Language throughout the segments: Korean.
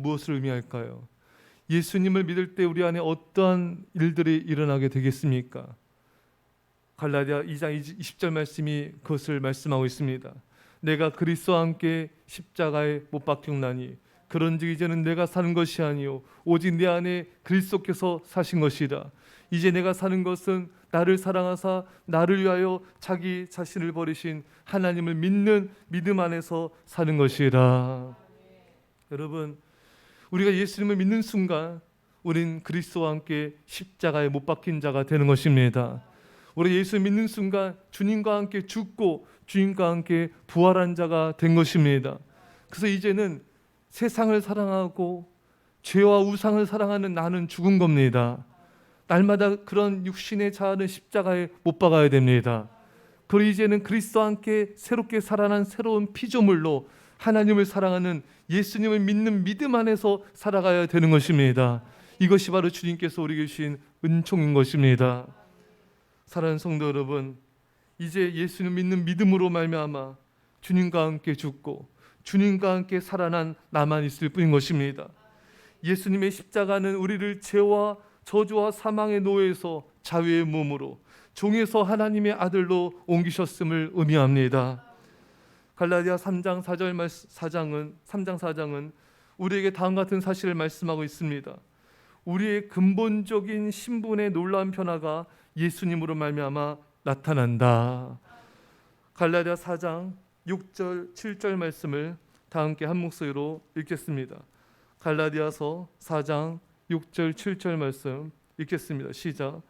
무엇을 의미할까요? 예수님을 믿을 때 우리 안에 어떠한 일들이 일어나게 되겠습니까? 갈라디아 2장 20절 말씀이 그것을 말씀하고 있습니다. 내가 그리스도와 함께 십자가에 못 박혔나니 그런즉 이제는 내가 사는 것이 아니요 오직 내 안에 그리스도께서 사신 것이라. 이제 내가 사는 것은 나를 사랑하사 나를 위하여 자기 자신을 버리신 하나님을 믿는 믿음 안에서 사는 것이라. 여러분, 우리가 예수님을 믿는 순간 우린 그리스도와 함께 십자가에 못 박힌 자가 되는 것입니다. 우리 예수 믿는 순간 주님과 함께 죽고 주님과 함께 부활한 자가 된 것입니다. 그래서 이제는 세상을 사랑하고 죄와 우상을 사랑하는 나는 죽은 겁니다. 날마다 그런 육신의 자아는 십자가에 못 박아야 됩니다. 그리고 이제는 그리스도와 함께 새롭게 살아난 새로운 피조물로 하나님을 사랑하는 예수님을 믿는 믿음 안에서 살아가야 되는 것입니다. 이것이 바로 주님께서 우리에게 주신 은총인 것입니다. 사랑하는 성도 여러분, 이제 예수님 믿는 믿음으로 말미암아 주님과 함께 죽고 주님과 함께 살아난 나만 있을 뿐인 것입니다. 예수님의 십자가는 우리를 죄와 저주와 사망의 노예에서 자유의 몸으로 종에서 하나님의 아들로 옮기셨음을 의미합니다. 갈라디아 3장 4장은 우리에게 다음 같은 사실을 말씀하고 있습니다. 우리의 근본적인 신분의 놀라운 변화가 예수님으로 말미암아 나타난다. 갈라디아 4장 6절 7절 말씀을 다 함께 한 목소리로 읽겠습니다. 갈라디아서 4장 6절 7절 말씀 읽겠습니다. 시작.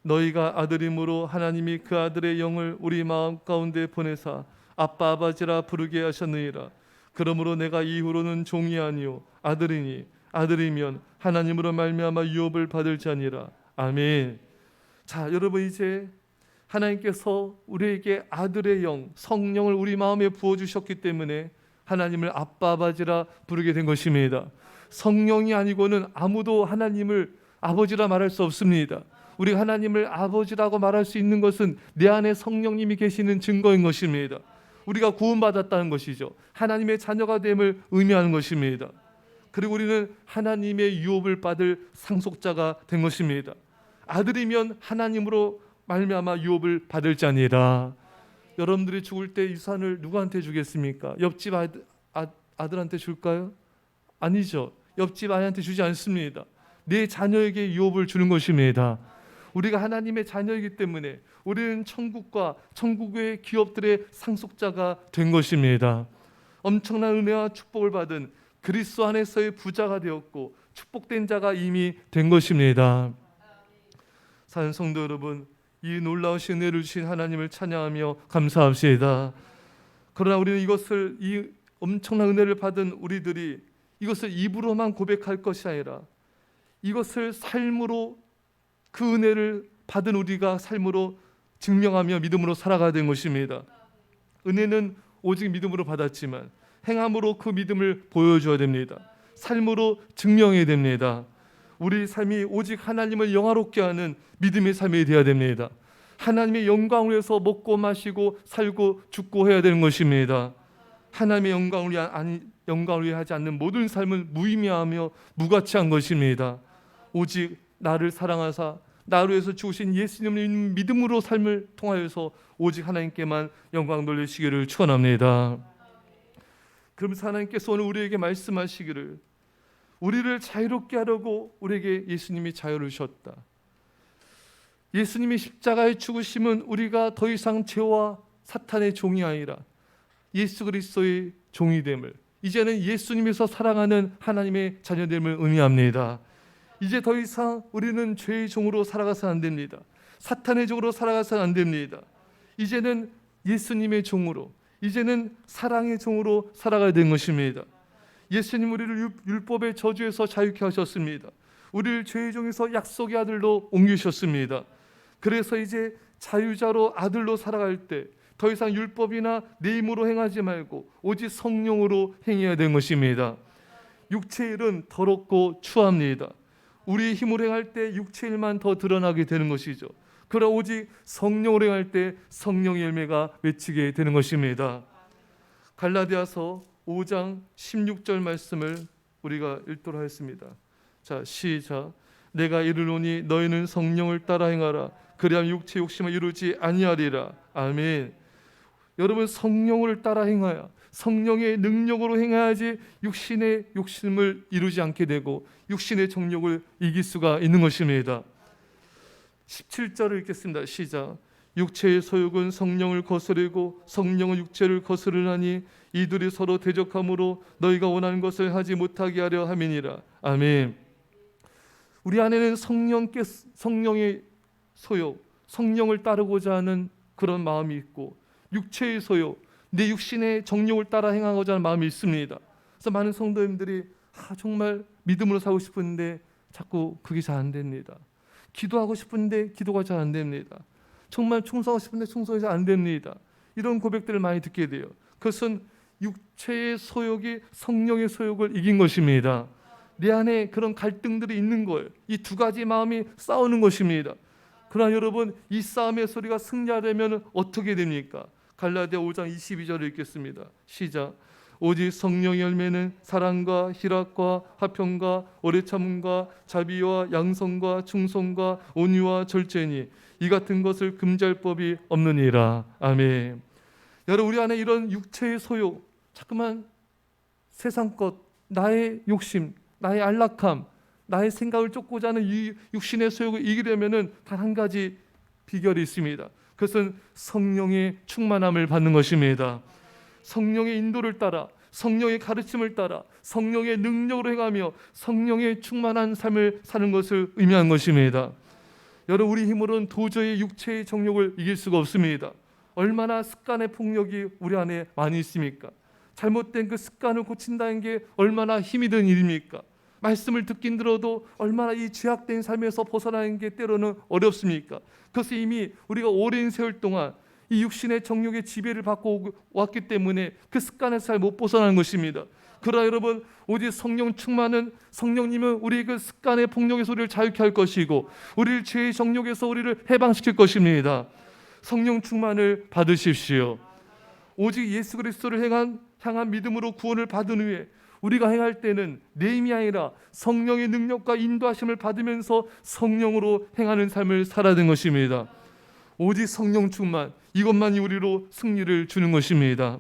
너희가 아들임으로 하나님이 그 아들의 영을 우리 마음 가운데 보내사 아빠 아버지라 부르게 하셨느니라. 그러므로 내가 이후로는 종이 아니요 아들이니 아들이면 하나님으로 말미암아 유업을 받을 자니라. 아멘. 자, 여러분, 이제 하나님께서 우리에게 아들의 영, 성령을 우리 마음에 부어주셨기 때문에 하나님을 아빠 아버지라 부르게 된 것입니다. 성령이 아니고는 아무도 하나님을 아버지라 말할 수 없습니다. 우리가 하나님을 아버지라고 말할 수 있는 것은 내 안에 성령님이 계시는 증거인 것입니다. 우리가 구원받았다는 것이죠. 하나님의 자녀가 됨을 의미하는 것입니다. 그리고 우리는 하나님의 유업을 받을 상속자가 된 것입니다. 아들이면 하나님으로 말미암아 유업을 받을 자니라. 여러분들이 죽을 때 유산을 누구한테 주겠습니까? 옆집 아들한테 줄까요? 아니죠. 옆집 아이한테 주지 않습니다. 내 자녀에게 유업을 주는 것입니다. 우리가 하나님의 자녀이기 때문에 우리는 천국과 천국의 기업들의 상속자가 된 것입니다. 엄청난 은혜와 축복을 받은 그리스도 안에서의 부자가 되었고 축복된 자가 이미 된 것입니다. 사는 성도 여러분, 이 놀라우신 은혜를 주신 하나님을 찬양하며 감사합시다. 그러나 우리는 이것을, 이 엄청난 은혜를 받은 우리들이 이것을 입으로만 고백할 것이 아니라 이것을 삶으로, 그 은혜를 받은 우리가 삶으로 증명하며 믿음으로 살아가야 되는 것입니다. 은혜는 오직 믿음으로 받았지만 행함으로 그 믿음을 보여줘야 됩니다. 삶으로 증명해야 됩니다. 우리 삶이 오직 하나님을 영화롭게 하는 믿음의 삶이 되어야 됩니다. 하나님의 영광을 위해서 먹고 마시고 살고 죽고 해야 되는 것입니다. 하나님의 영광을 위해 하지 않는 모든 삶은 무의미하며 무가치한 것입니다. 오직 나를 사랑하사 나를 위해서 죽으신 예수님을 믿음으로 삶을 통하여서 오직 하나님께만 영광 돌리시기를 축원합니다. 그러면서 하나님께서 오늘 우리에게 말씀하시기를, 우리를 자유롭게 하려고 우리에게 예수님이 자유를 주셨다. 예수님이 십자가에 죽으심은 우리가 더 이상 죄와 사탄의 종이 아니라 예수 그리스도의 종이 됨을, 이제는 예수님에서 살아가는 하나님의 자녀됨을 의미합니다. 이제 더 이상 우리는 죄의 종으로 살아가서는 안 됩니다. 사탄의 종으로 살아가서는 안 됩니다. 이제는 예수님의 종으로, 이제는 사랑의 종으로 살아가야 되는 것입니다. 예수님 우리를 율법의 저주에서 자유케 하셨습니다. 우리를 죄의 종에서 약속의 아들로 옮기셨습니다. 그래서 이제 자유자로 아들로 살아갈 때 더 이상 율법이나 내 힘으로 행하지 말고 오직 성령으로 행해야 되는 것입니다. 육체의 일은 더럽고 추합니다. 우리의 힘으로 행할 때 육체의 일만 더 드러나게 되는 것이죠. 그러나 오직 성령으로 행할 때 성령의 열매가 맺히게 되는 것입니다. 갈라디아서 5장 16절 말씀을 우리가 읽도록 하겠습니다. 자, 시작. 내가 이르노니 너희는 성령을 따라 행하라. 그리하면 육체 욕심을 이루지 아니하리라. 아멘. 여러분, 성령을 따라 행하여 성령의 능력으로 행해야지 육신의 욕심을 이루지 않게 되고 육신의 정욕을 이길 수가 있는 것입니다. 17절을 읽겠습니다. 시작. 육체의 소욕은 성령을 거스르고 성령은 육체를 거스르나니 이들이 서로 대적함으로 너희가 원하는 것을 하지 못하게 하려 함이니라. 아멘. 우리 안에는 성령의 소욕, 성령을 따르고자 하는 그런 마음이 있고 육체의 소욕, 내 육신의 정욕을 따라 행하고자 하는 마음이 있습니다. 그래서 많은 성도님들이 정말 믿음으로 살고 싶은데 자꾸 그게 잘 안 됩니다. 기도하고 싶은데 기도가 잘 안 됩니다. 정말 충성하고 싶은데 충성이 잘 안 됩니다. 이런 고백들을 많이 듣게 돼요. 그것은 육체의 소욕이 성령의 소욕을 이긴 것입니다. 내 안에 그런 갈등들이 있는 거예요. 이 두 가지 마음이 싸우는 것입니다. 그러나 여러분, 이 싸움의 소리가 승리하려면 어떻게 됩니까? 갈라디아 5장 22절을 읽겠습니다. 시작. 오직 성령의 열매는 사랑과 희락과 화평과 오래 참음과 자비와 양성과 충성과 온유와 절제니 이 같은 것을 금지할 법이 없느니라. 아멘. 여러분, 우리 안에 이런 육체의 소욕, 자꾸만 세상 것, 나의 욕심, 나의 안락함, 나의 생각을 쫓고자 하는 이 육신의 소욕을 이기려면 단 한 가지 비결이 있습니다. 그것은 성령의 충만함을 받는 것입니다. 성령의 인도를 따라, 성령의 가르침을 따라, 성령의 능력으로 행하며 성령의 충만한 삶을 사는 것을 의미하는 것입니다. 여러분, 우리 힘으로는 도저히 육체의 정욕을 이길 수가 없습니다. 얼마나 습관의 폭력이 우리 안에 많이 있습니까? 잘못된 그 습관을 고친다는 게 얼마나 힘이 든 일입니까? 말씀을 듣긴 들어도 얼마나 이 죄악된 삶에서 벗어나는 게 때로는 어렵습니까? 그것은 이미 우리가 오랜 세월 동안 이 육신의 정욕의 지배를 받고 왔기 때문에 그 습관에서 잘 못 벗어나는 것입니다. 그러나 여러분, 오직 성령 충만은 성령님은 우리의 그 습관의 폭력의 소리를 자유케 할 것이고 우리를 죄의 정욕에서 우리를 해방시킬 것입니다. 성령 충만을 받으십시오. 오직 예수 그리스도를 향한 믿음으로 구원을 받은 후에 우리가 행할 때는 내 힘이 아니라 성령의 능력과 인도하심을 받으면서 성령으로 행하는 삶을 살아야 되는 것입니다. 오직 성령 충만, 이것만이 우리로 승리를 주는 것입니다.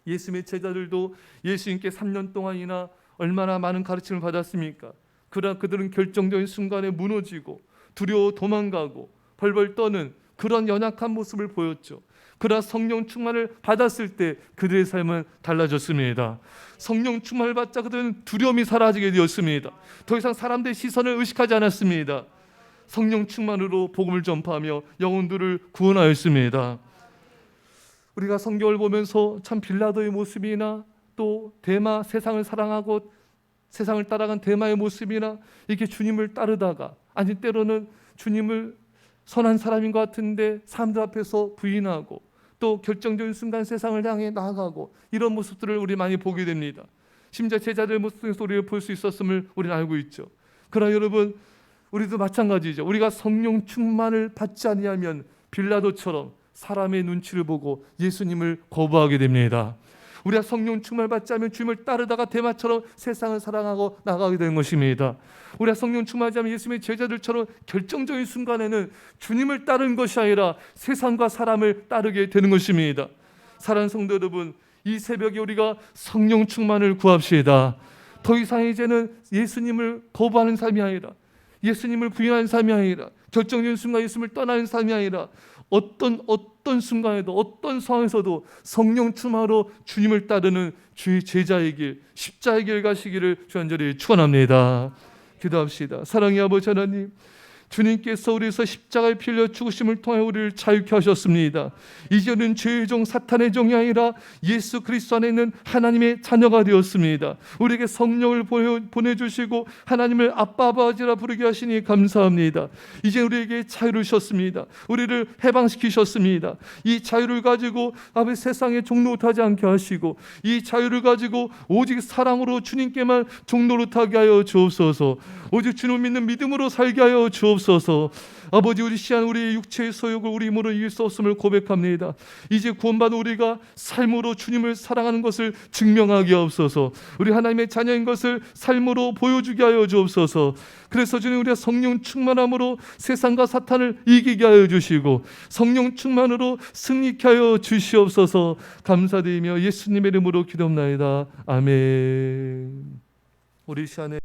예수님의 제자들도 예수님께 3년 동안이나 얼마나 많은 가르침을 받았습니까? 그러나 그들은 결정적인 순간에 무너지고 두려워 도망가고 벌벌 떠는 그런 연약한 모습을 보였죠. 그러나 성령 충만을 받았을 때 그들의 삶은 달라졌습니다. 성령 충만을 받자 그들은 두려움이 사라지게 되었습니다. 더 이상 사람들의 시선을 의식하지 않았습니다. 성령 충만으로 복음을 전파하며 영혼들을 구원하였습니다. 우리가 성경을 보면서 참 빌라도의 모습이나 또 데마, 세상을 사랑하고 세상을 따라간 데마의 모습이나 이렇게 주님을 따르다가 아니 때로는 주님을 선한 사람인 것 같은데 사람들 앞에서 부인하고 또 결정적인 순간 세상을 향해 나아가고 이런 모습들을 우리 많이 보게 됩니다. 심지어 제자들의 모습에서 우리를 볼 수 있었음을 우리는 알고 있죠. 그러나 여러분, 우리도 마찬가지죠. 우리가 성령 충만을 받지 아니하면 빌라도처럼 사람의 눈치를 보고 예수님을 거부하게 됩니다. 우리가 성령 충만을 받지 않으면 주님을 따르다가 데마처럼 세상을 사랑하고 나가게 되는 것입니다. 우리가 성령 충만하지 않으면 예수님의 제자들처럼 결정적인 순간에는 주님을 따르는 것이 아니라 세상과 사람을 따르게 되는 것입니다. 사랑하는 성도 여러분, 이 새벽에 우리가 성령 충만을 구합시다. 더 이상 이제는 예수님을 거부하는 삶이 아니라 예수님을 부인하는 삶이 아니라 결정적인 순간 예수님을 떠나는 삶이 아니라 어떤 순간에도 어떤 상황에서도 성령 충만으로 주님을 따르는 주의 제자의 길, 십자의 길 가시기를 주안절히 축원합니다. 기도합시다. 사랑의 아버지 하나님, 주님께서 우리에서 십자가에 필려 죽으심을 통해 우리를 자유케 하셨습니다. 이제는 죄의 종 사탄의 종이 아니라 예수 그리스도 안에 있는 하나님의 자녀가 되었습니다. 우리에게 성령을 보내주시고 하나님을 아빠 아버지라 부르게 하시니 감사합니다. 이제 우리에게 자유를 주셨습니다. 우리를 해방시키셨습니다. 이 자유를 가지고 아버지 세상에 종노릇하지 않게 하시고 이 자유를 가지고 오직 사랑으로 주님께만 종노릇하게 하여 주옵소서. 오직 주님을 믿는 믿음으로 살게 하여 주옵소서. 주시옵소서. 아버지, 우리 시한 우리의 육체의 소욕을 우리 힘으로 이길 수 없음을 고백합니다. 이제 구원받은 우리가 삶으로 주님을 사랑하는 것을 증명하게 하옵소서. 우리 하나님의 자녀인 것을 삶으로 보여주게 하여 주옵소서. 그래서 주님, 우리가 성령 충만함으로 세상과 사탄을 이기게 하여 주시고 성령 충만으로 승리케 하여 주시옵소서. 감사드리며 예수님의 이름으로 기도합나이다. 아멘. 우리 시간에